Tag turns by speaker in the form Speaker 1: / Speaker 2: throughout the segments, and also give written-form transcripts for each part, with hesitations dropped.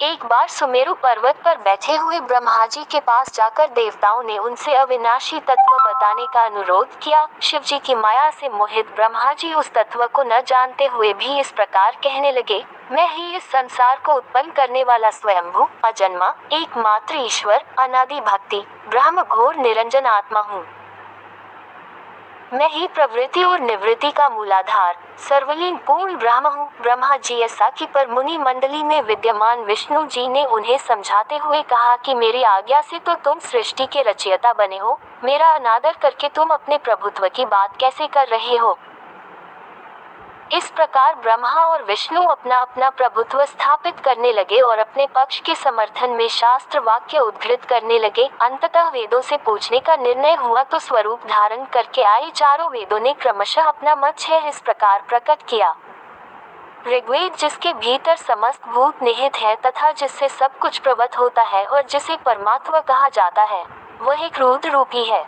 Speaker 1: एक बार सुमेरु पर्वत पर बैठे हुए ब्रह्मा जी के पास जाकर देवताओं ने उनसे अविनाशी तत्व बताने का अनुरोध किया। शिव जी की माया से मोहित ब्रह्मा जी उस तत्व को न जानते हुए भी इस प्रकार कहने लगे, मैं ही इस संसार को उत्पन्न करने वाला स्वयंभू अजन्मा एकमात्र ईश्वर अनादि भक्ति ब्रह्म घोर निरंजन आत्मा हूँ। मैं ही प्रवृत्ति और निवृत्ति का मूलाधार सर्वलीन पूर्ण ब्रह्म हूँ। ब्रह्मा जी ऐसा कि पर मुनि मंडली में विद्यमान विष्णु जी ने उन्हें समझाते हुए कहा कि मेरी आज्ञा से तो तुम सृष्टि के रचयिता बने हो, मेरा अनादर करके तुम अपने प्रभुत्व की बात कैसे कर रहे हो। इस प्रकार ब्रह्मा और विष्णु अपना अपना प्रभुत्व स्थापित करने लगे और अपने पक्ष के समर्थन में शास्त्र वाक्य उद्धृत करने लगे। अंततः वेदों से पूछने का निर्णय हुआ तो स्वरूप धारण करके आए चारों वेदों ने क्रमशः अपना मत इस प्रकार प्रकट किया। ऋग्वेद जिसके भीतर समस्त भूत निहित है तथा जिससे सब कुछ प्रवत होता है और जिसे परमात्मा कहा जाता है, वह एक रुद्र रूपी है।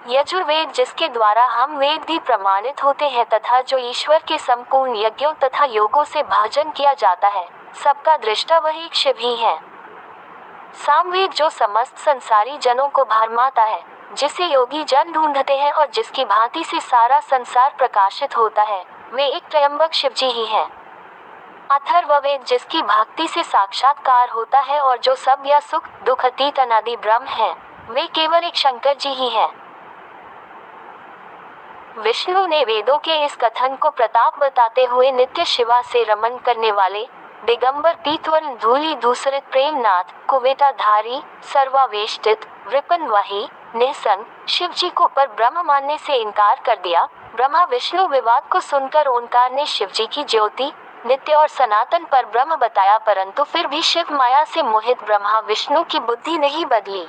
Speaker 1: यजुर्वेद जिसके द्वारा हम वेद भी प्रमाणित होते हैं तथा जो ईश्वर के संपूर्ण यज्ञों तथा योगों से भजन किया जाता है, सबका दृष्टा वह एक शिव ही है। सामवेद जो समस्त संसारी जनों को भरमाता है, जिसे योगी जन ढूंढते हैं और जिसकी भांति से सारा संसार प्रकाशित होता है, वे एक त्रयंबक शिव जी ही हैं। अथर्ववेद जिसकी भक्ति से साक्षात्कार होता है और जो सब या सुख दुख अतीत अनादि ब्रह्म है, वे केवल एक शंकर जी ही हैं। विष्णु ने वेदों के इस कथन को प्रताप बताते हुए नित्य शिवा से रमन करने वाले दिगंबर पीतवर्ण धूलि धूसरित प्रेमनाथ कुवेटाधारी सर्वावेष्टित वृपन वही निसंग शिव जी को पर ब्रह्म मानने से इनकार कर दिया। ब्रह्मा विष्णु विवाद को सुनकर ओंकार ने शिव जी की ज्योति नित्य और सनातन पर ब्रह्म बताया, परंतु फिर भी शिव माया से मोहित ब्रह्मा विष्णु की बुद्धि नहीं बदली।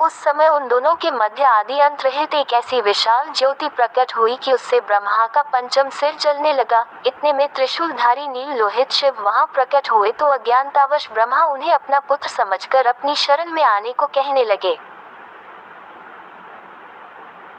Speaker 1: उस समय उन दोनों के मध्य आदि अंत रहित एक ऐसी विशाल ज्योति प्रकट हुई कि उससे ब्रह्मा का पंचम सिर जलने लगा। इतने में त्रिशूलधारी नील लोहित शिव वहां प्रकट हुए तो अज्ञानतावश ब्रह्मा उन्हें अपना पुत्र समझकर अपनी शरण में आने को कहने लगे।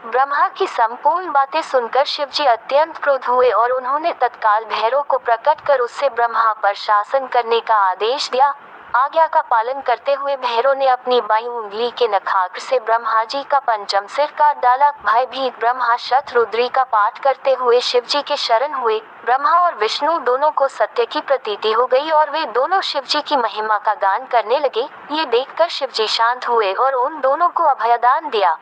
Speaker 1: ब्रह्मा की संपूर्ण बातें सुनकर शिव जी अत्यंत क्रोध हुए और उन्होंने तत्काल भैरव को प्रकट कर उससे ब्रह्मा पर शासन करने का आदेश दिया। आज्ञा का पालन करते हुए भैरव ने अपनी बाईं उंगली के नखाग्र से ब्रह्मा जी का पंचम सिर काट डाला। भयभीत ब्रह्मा शतरुद्री का पाठ करते हुए शिव जी के शरण हुए। ब्रह्मा और विष्णु दोनों को सत्य की प्रतीति हो गई और वे दोनों शिव जी की महिमा का गान करने लगे। ये देखकर शिव जी शांत हुए और उन दोनों को अभयदान दिया।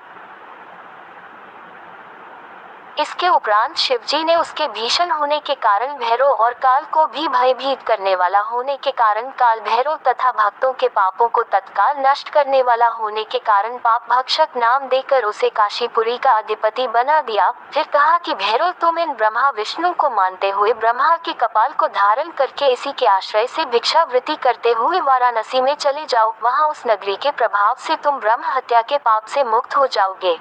Speaker 1: इसके उपरांत शिव जी ने उसके भीषण होने के कारण भैरव और काल को भी भयभीत करने वाला होने के कारण काल भैरव तथा भक्तों के पापों को तत्काल नष्ट करने वाला होने के कारण पाप भक्षक नाम देकर उसे काशीपुरी का अधिपति बना दिया। फिर कहा कि भैरव तुम इन ब्रह्मा विष्णु को मानते हुए ब्रह्मा के कपाल को धारण करके इसी के आश्रय से भिक्षावृत्ति करते हुए वाराणसी में चले जाओ। वहाँ उस नगरी के प्रभाव से तुम ब्रह्म हत्या के पाप से मुक्त हो जाओगे।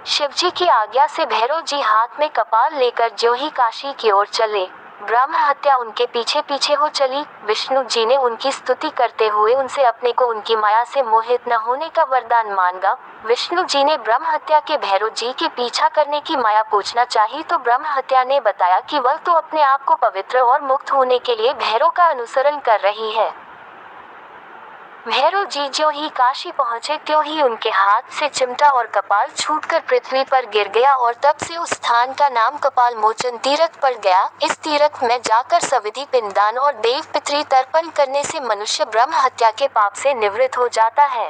Speaker 1: शिव जी की आज्ञा से भैरव जी हाथ में कपाल लेकर ज्यों ही काशी की ओर चले, ब्रह्म हत्या उनके पीछे पीछे हो चली। विष्णु जी ने उनकी स्तुति करते हुए उनसे अपने को उनकी माया से मोहित न होने का वरदान मांगा। विष्णु जी ने ब्रह्म हत्या के भैरव जी के पीछा करने की माया पूछना चाही तो ब्रह्म हत्या ने बताया कि वह तो अपने आप को पवित्र और मुक्त होने के लिए भैरव का अनुसरण कर रही है। भैरव जी ज्यों ही काशी पहुंचे त्यों ही उनके हाथ से चिमटा और कपाल छूटकर पृथ्वी पर गिर गया और तब से उस स्थान का नाम कपाल मोचन तीर्थ पड़ गया। इस तीर्थ में जाकर सविधि पिंडदान और देव पितृ तर्पण करने से मनुष्य ब्रह्म हत्या के पाप से निवृत्त हो जाता है।